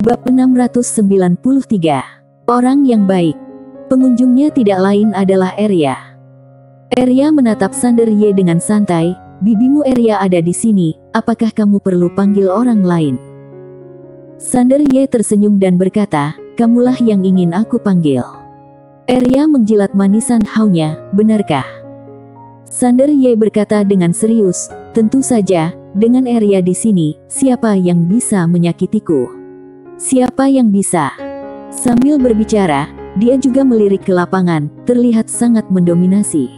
Bab 693. Orang yang baik. Pengunjungnya tidak lain adalah Arya. Arya menatap Sander Ye dengan santai. Bibimu Arya ada di sini, apakah kamu perlu panggil orang lain? Sander Ye tersenyum dan berkata, kamulah yang ingin aku panggil. Arya menjilat manisan haunya, benarkah? Sander Ye berkata dengan serius, tentu saja, dengan Arya di sini, siapa yang bisa menyakitiku? Siapa yang bisa? Sambil berbicara, dia juga melirik ke lapangan, terlihat sangat mendominasi.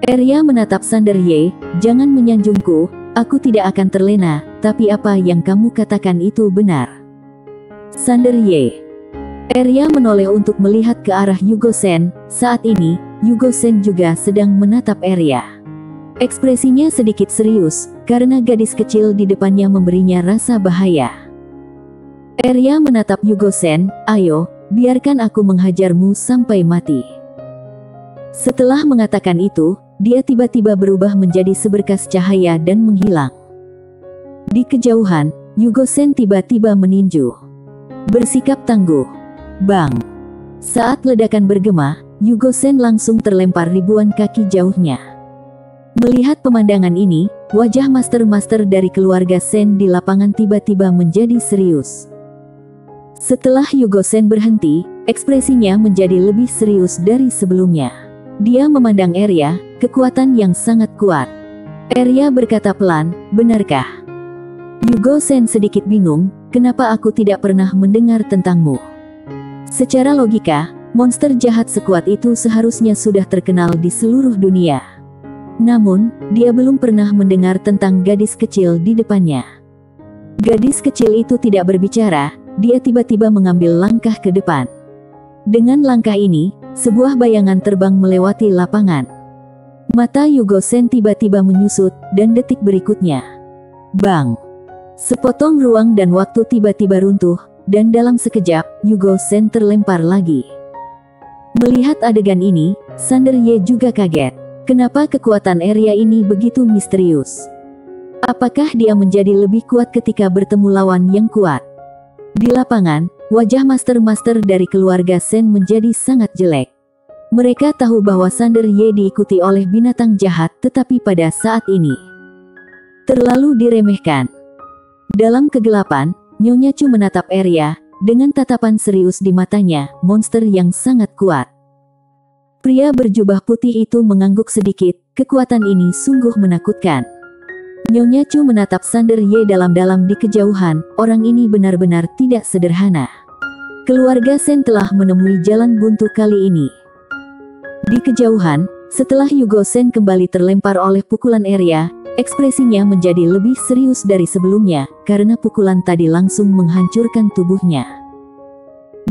Arya menatap Sander Ye, jangan menyanjungku, aku tidak akan terlena, tapi apa yang kamu katakan itu benar. Sander Ye. Arya menoleh untuk melihat ke arah Hugo Sen, saat ini, Hugo Sen juga sedang menatap Arya. Ekspresinya sedikit serius, karena gadis kecil di depannya memberinya rasa bahaya. Arya menatap Hugo Sen, ayo, biarkan aku menghajarmu sampai mati. Setelah mengatakan itu, dia tiba-tiba berubah menjadi seberkas cahaya dan menghilang. Di kejauhan, Hugo Sen tiba-tiba meninju. Bersikap tangguh. Bang! Saat ledakan bergema, Hugo Sen langsung terlempar ribuan kaki jauhnya. Melihat pemandangan ini, wajah master-master dari keluarga Sen di lapangan tiba-tiba menjadi serius. Setelah Hugo Sen berhenti, ekspresinya menjadi lebih serius dari sebelumnya. Dia memandang Arya, kekuatan yang sangat kuat. Arya berkata pelan, benarkah? Hugo Sen sedikit bingung, kenapa aku tidak pernah mendengar tentangmu? Secara logika, monster jahat sekuat itu seharusnya sudah terkenal di seluruh dunia. Namun, dia belum pernah mendengar tentang gadis kecil di depannya. Gadis kecil itu tidak berbicara. Dia tiba-tiba mengambil langkah ke depan. Dengan langkah ini, sebuah bayangan terbang melewati lapangan. Mata Hugo Sen tiba-tiba menyusut, dan detik berikutnya, bang! Sepotong ruang dan waktu tiba-tiba runtuh, dan dalam sekejap, Hugo Sen terlempar lagi. Melihat adegan ini, Sander Ye juga kaget. Kenapa kekuatan Arya ini begitu misterius? Apakah dia menjadi lebih kuat ketika bertemu lawan yang kuat? Di lapangan, wajah master-master dari keluarga Sen menjadi sangat jelek. Mereka tahu bahwa Sander Ye diikuti oleh binatang jahat, tetapi pada saat ini terlalu diremehkan. Dalam kegelapan, Nyonya Chu menatap Arya, dengan tatapan serius di matanya, monster yang sangat kuat. Pria berjubah putih itu mengangguk sedikit, kekuatan ini sungguh menakutkan. Nyonya Chu menatap Sander Ye dalam-dalam di kejauhan, orang ini benar-benar tidak sederhana. Keluarga Sen telah menemui jalan buntu kali ini. Di kejauhan, setelah Hugo Sen kembali terlempar oleh pukulan Arya, ekspresinya menjadi lebih serius dari sebelumnya, karena pukulan tadi langsung menghancurkan tubuhnya.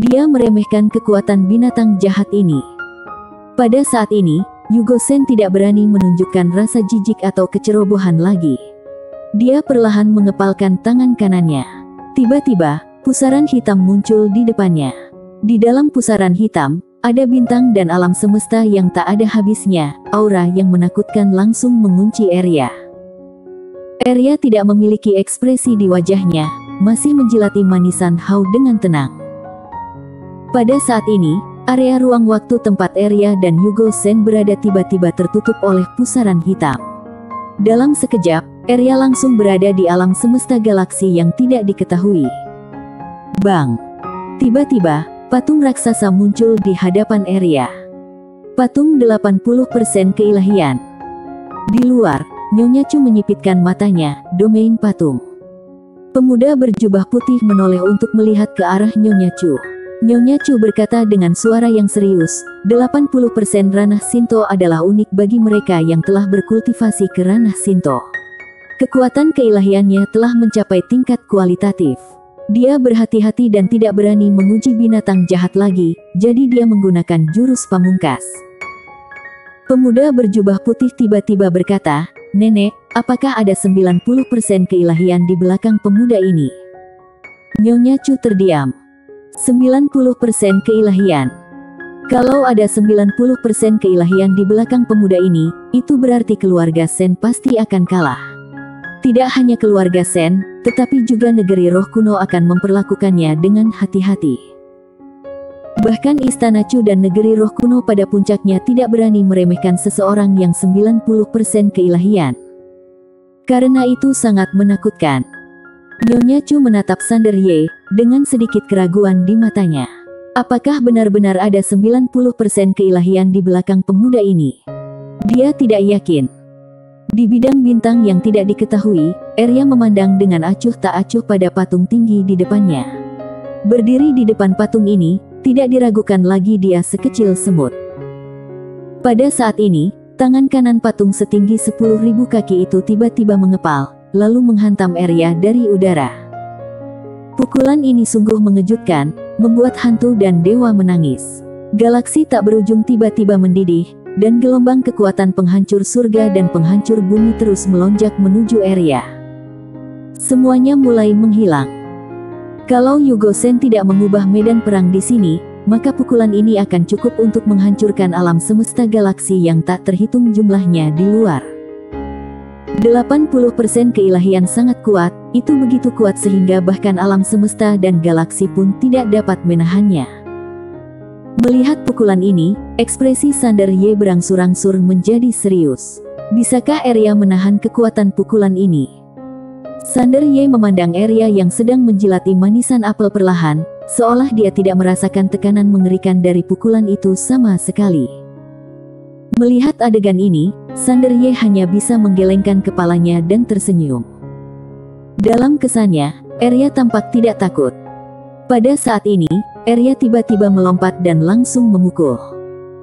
Dia meremehkan kekuatan binatang jahat ini. Pada saat ini, Hugo Sen tidak berani menunjukkan rasa jijik atau kecerobohan lagi. Dia perlahan mengepalkan tangan kanannya. Tiba-tiba, pusaran hitam muncul di depannya. Di dalam pusaran hitam, ada bintang dan alam semesta yang tak ada habisnya. Aura yang menakutkan langsung mengunci Arya. Arya tidak memiliki ekspresi di wajahnya, masih menjilati manisan hau dengan tenang. Pada saat ini, area ruang waktu tempat Arya dan Hugo Sen berada tiba-tiba tertutup oleh pusaran hitam. Dalam sekejap, Arya langsung berada di alam semesta galaksi yang tidak diketahui. Bang! Tiba-tiba, patung raksasa muncul di hadapan Arya. Patung 80% keilahian. Di luar, Nyonya Chu menyipitkan matanya, domain patung. Pemuda berjubah putih menoleh untuk melihat ke arah Nyonya Chu. Nyonya Chu berkata dengan suara yang serius, 80% ranah Shinto adalah unik bagi mereka yang telah berkultivasi ke ranah Shinto. Kekuatan keilahiannya telah mencapai tingkat kualitatif. Dia berhati-hati dan tidak berani menguji binatang jahat lagi, jadi dia menggunakan jurus pamungkas. Pemuda berjubah putih tiba-tiba berkata, Nenek, apakah ada 90% keilahian di belakang pemuda ini? Nyonya Chu terdiam. 90% keilahian. Kalau ada 90% keilahian di belakang pemuda ini, itu berarti keluarga Sen pasti akan kalah. Tidak hanya keluarga Sen, tetapi juga negeri roh kuno akan memperlakukannya dengan hati-hati. Bahkan Istana Chu dan negeri roh kuno pada puncaknya tidak berani meremehkan seseorang yang 90% keilahian. Karena itu sangat menakutkan. Nyonya Chu menatap Sander Ye dengan sedikit keraguan di matanya. Apakah benar-benar ada 90% keilahian di belakang pemuda ini? Dia tidak yakin. Di bidang bintang yang tidak diketahui, Arya memandang dengan acuh tak acuh pada patung tinggi di depannya. Berdiri di depan patung ini, tidak diragukan lagi dia sekecil semut. Pada saat ini, tangan kanan patung setinggi 10.000 kaki itu tiba-tiba mengepal, lalu menghantam Arya dari udara. Pukulan ini sungguh mengejutkan, membuat hantu dan dewa menangis. Galaksi tak berujung tiba-tiba mendidih, dan gelombang kekuatan penghancur surga dan penghancur bumi terus melonjak menuju Arya. Semuanya mulai menghilang. Kalau Hugo Shen tidak mengubah medan perang di sini, maka pukulan ini akan cukup untuk menghancurkan alam semesta galaksi yang tak terhitung jumlahnya di luar. 80% keilahian sangat kuat, itu begitu kuat sehingga bahkan alam semesta dan galaksi pun tidak dapat menahannya. Melihat pukulan ini, ekspresi Sander Ye berangsur-angsur menjadi serius. Bisakah Arya menahan kekuatan pukulan ini? Sander Ye memandang Arya yang sedang menjilati manisan apel perlahan, seolah dia tidak merasakan tekanan mengerikan dari pukulan itu sama sekali. Melihat adegan ini, Sander Ye hanya bisa menggelengkan kepalanya dan tersenyum. Dalam kesannya, Arya tampak tidak takut. Pada saat ini, Arya tiba-tiba melompat dan langsung memukul.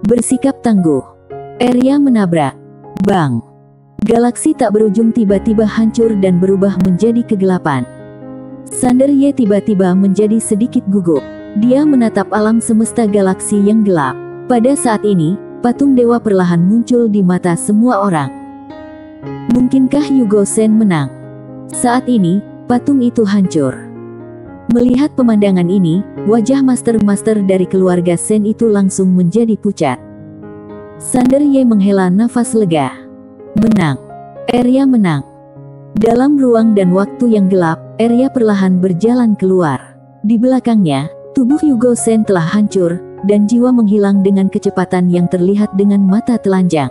Bersikap tangguh, Arya menabrak. Bang! Galaksi tak berujung tiba-tiba hancur dan berubah menjadi kegelapan. Sander Ye tiba-tiba menjadi sedikit gugup. Dia menatap alam semesta galaksi yang gelap. Pada saat ini, patung dewa perlahan muncul di mata semua orang. Mungkinkah Hugo Shen menang? Saat ini, patung itu hancur. Melihat pemandangan ini, wajah master-master dari keluarga Shen itu langsung menjadi pucat. Sander Ye menghela nafas lega. Menang. Arya menang. Dalam ruang dan waktu yang gelap, Arya perlahan berjalan keluar. Di belakangnya, tubuh Hugo Shen telah hancur, dan jiwa menghilang dengan kecepatan yang terlihat dengan mata telanjang.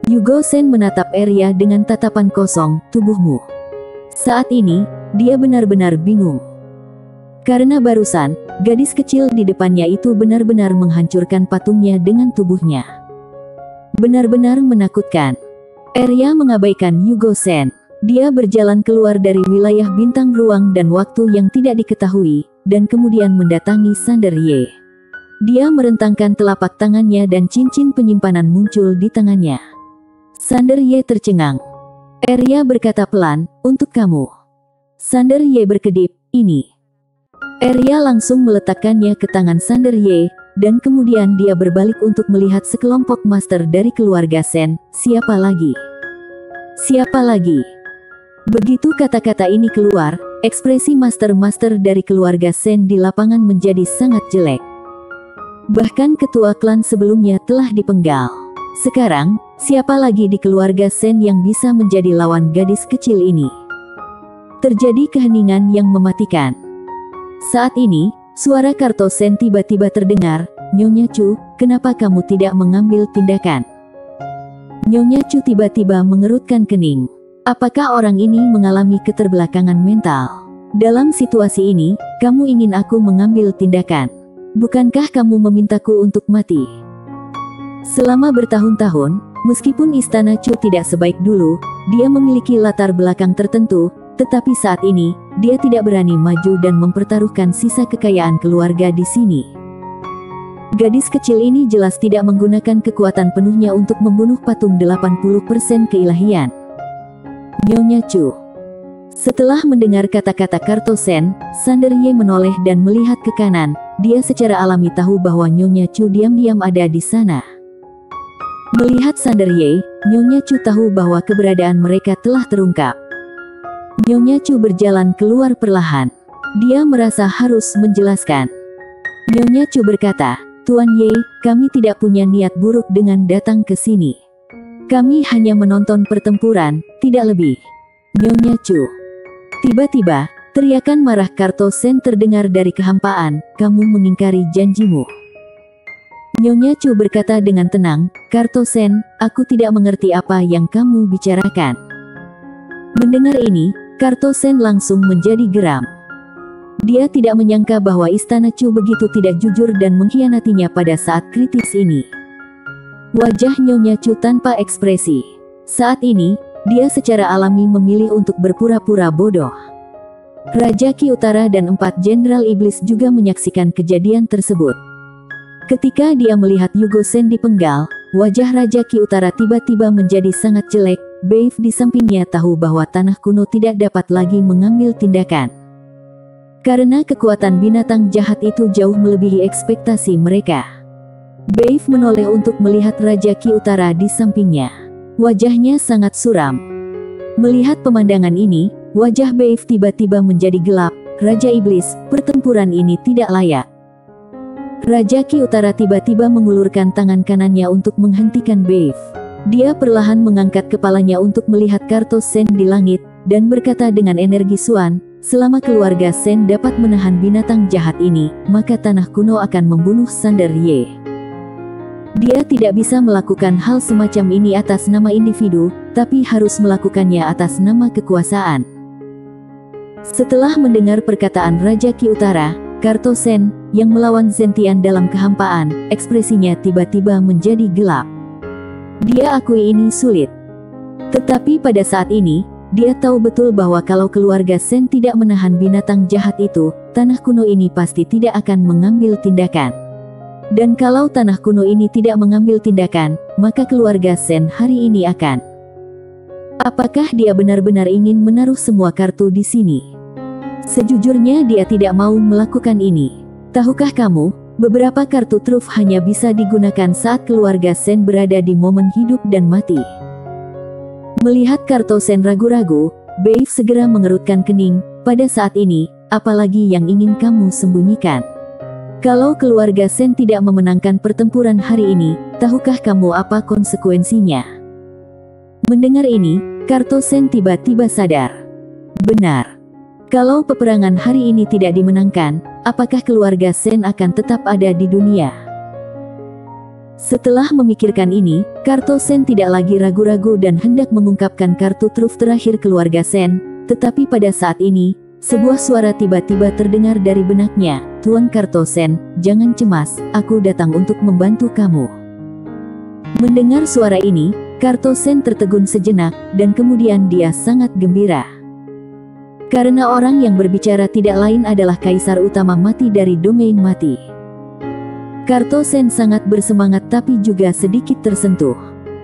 Hugo Shen menatap Arya dengan tatapan kosong, tubuhmu. Saat ini, dia benar-benar bingung. Karena barusan, gadis kecil di depannya itu benar-benar menghancurkan patungnya dengan tubuhnya. Benar-benar menakutkan. Arya mengabaikan Hugo Shen. Dia berjalan keluar dari wilayah bintang ruang dan waktu yang tidak diketahui, dan kemudian mendatangi Sander Ye. Dia merentangkan telapak tangannya dan cincin penyimpanan muncul di tangannya. Sander Ye tercengang. Arya berkata pelan, untuk kamu. Sander Ye berkedip, ini. Arya langsung meletakkannya ke tangan Sander Ye, dan kemudian dia berbalik untuk melihat sekelompok master dari keluarga Shen. Siapa lagi? Siapa lagi? Begitu kata-kata ini keluar, ekspresi master-master dari keluarga Shen di lapangan menjadi sangat jelek. Bahkan ketua klan sebelumnya telah dipenggal. Sekarang, siapa lagi di keluarga Shen yang bisa menjadi lawan gadis kecil ini? Terjadi keheningan yang mematikan. Saat ini, suara Karto Shen tiba-tiba terdengar. Nyonya Chu, kenapa kamu tidak mengambil tindakan? Nyonya Chu tiba-tiba mengerutkan kening. Apakah orang ini mengalami keterbelakangan mental? Dalam situasi ini, kamu ingin aku mengambil tindakan? Bukankah kamu memintaku untuk mati? Selama bertahun-tahun, meskipun Istana Chu tidak sebaik dulu, dia memiliki latar belakang tertentu, tetapi saat ini, dia tidak berani maju dan mempertaruhkan sisa kekayaan keluarga di sini. Gadis kecil ini jelas tidak menggunakan kekuatan penuhnya untuk membunuh patung 80% keilahian. Nyonya Chu. Setelah mendengar kata-kata Karto Shen, Sander Ye menoleh dan melihat ke kanan. Dia secara alami tahu bahwa Nyonya Chu diam-diam ada di sana. Melihat Sander Ye, Nyonya Chu tahu bahwa keberadaan mereka telah terungkap. Nyonya Chu berjalan keluar perlahan. Dia merasa harus menjelaskan. Nyonya Chu berkata, Tuan Ye, kami tidak punya niat buruk dengan datang ke sini. Kami hanya menonton pertempuran, tidak lebih. Nyonya Chu. Tiba-tiba, teriakan marah Karto Sen terdengar dari kehampaan, "Kamu mengingkari janjimu." Nyonya Chu berkata dengan tenang, "Karto Sen, aku tidak mengerti apa yang kamu bicarakan." Mendengar ini, Karto Sen langsung menjadi geram. Dia tidak menyangka bahwa Istana Chu begitu tidak jujur dan mengkhianatinya pada saat kritis ini. Wajah Nyonya Chu tanpa ekspresi. Saat ini, dia secara alami memilih untuk berpura-pura bodoh. Raja Qi Utara dan 4 Jenderal Iblis juga menyaksikan kejadian tersebut. Ketika dia melihat Yugo Sen dipenggal, wajah Raja Qi Utara tiba-tiba menjadi sangat jelek. Beif di sampingnya tahu bahwa tanah kuno tidak dapat lagi mengambil tindakan. Karena kekuatan binatang jahat itu jauh melebihi ekspektasi mereka. Beif menoleh untuk melihat Raja Qi Utara di sampingnya. Wajahnya sangat suram. Melihat pemandangan ini, wajah Beif tiba-tiba menjadi gelap. "Raja Iblis, pertempuran ini tidak layak." Raja Qi Utara tiba-tiba mengulurkan tangan kanannya untuk menghentikan Beif. Dia perlahan mengangkat kepalanya untuk melihat Karto Sen di langit, dan berkata dengan energi Suan, "Selama keluarga Sen dapat menahan binatang jahat ini, maka tanah kuno akan membunuh Sander Ye." Dia tidak bisa melakukan hal semacam ini atas nama individu, tapi harus melakukannya atas nama kekuasaan. Setelah mendengar perkataan Raja Qi Utara, Karto Sen, yang melawan Zentian dalam kehampaan, ekspresinya tiba-tiba menjadi gelap. Dia akui ini sulit. Tetapi pada saat ini, dia tahu betul bahwa kalau keluarga Sen tidak menahan binatang jahat itu, tanah kuno ini pasti tidak akan mengambil tindakan. Dan kalau tanah kuno ini tidak mengambil tindakan, maka keluarga Sen hari ini akan. Apakah dia benar-benar ingin menaruh semua kartu di sini? Sejujurnya dia tidak mau melakukan ini. Tahukah kamu, beberapa kartu truf hanya bisa digunakan saat keluarga Sen berada di momen hidup dan mati. Melihat Karto Sen ragu-ragu, Beif segera mengerutkan kening. "Pada saat ini, apalagi yang ingin kamu sembunyikan? Kalau keluarga Sen tidak memenangkan pertempuran hari ini, tahukah kamu apa konsekuensinya?" Mendengar ini, Karto Sen tiba-tiba sadar. Benar. Kalau peperangan hari ini tidak dimenangkan, apakah keluarga Sen akan tetap ada di dunia? Setelah memikirkan ini, Karto Sen tidak lagi ragu-ragu dan hendak mengungkapkan kartu truf terakhir keluarga Sen. Tetapi pada saat ini, sebuah suara tiba-tiba terdengar dari benaknya. "Tuan Karto Sen, jangan cemas, aku datang untuk membantu kamu." Mendengar suara ini, Karto Sen tertegun sejenak, dan kemudian dia sangat gembira. Karena orang yang berbicara tidak lain adalah Kaisar Utama Mati dari domain mati. Karto Sen sangat bersemangat tapi juga sedikit tersentuh.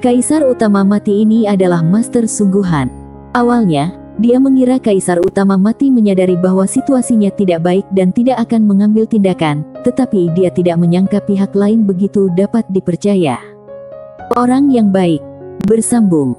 Kaisar Utama Mati ini adalah master sungguhan. Awalnya, dia mengira Kaisar Utama Mati menyadari bahwa situasinya tidak baik dan tidak akan mengambil tindakan, tetapi dia tidak menyangka pihak lain begitu dapat dipercaya. Orang yang baik. Bersambung.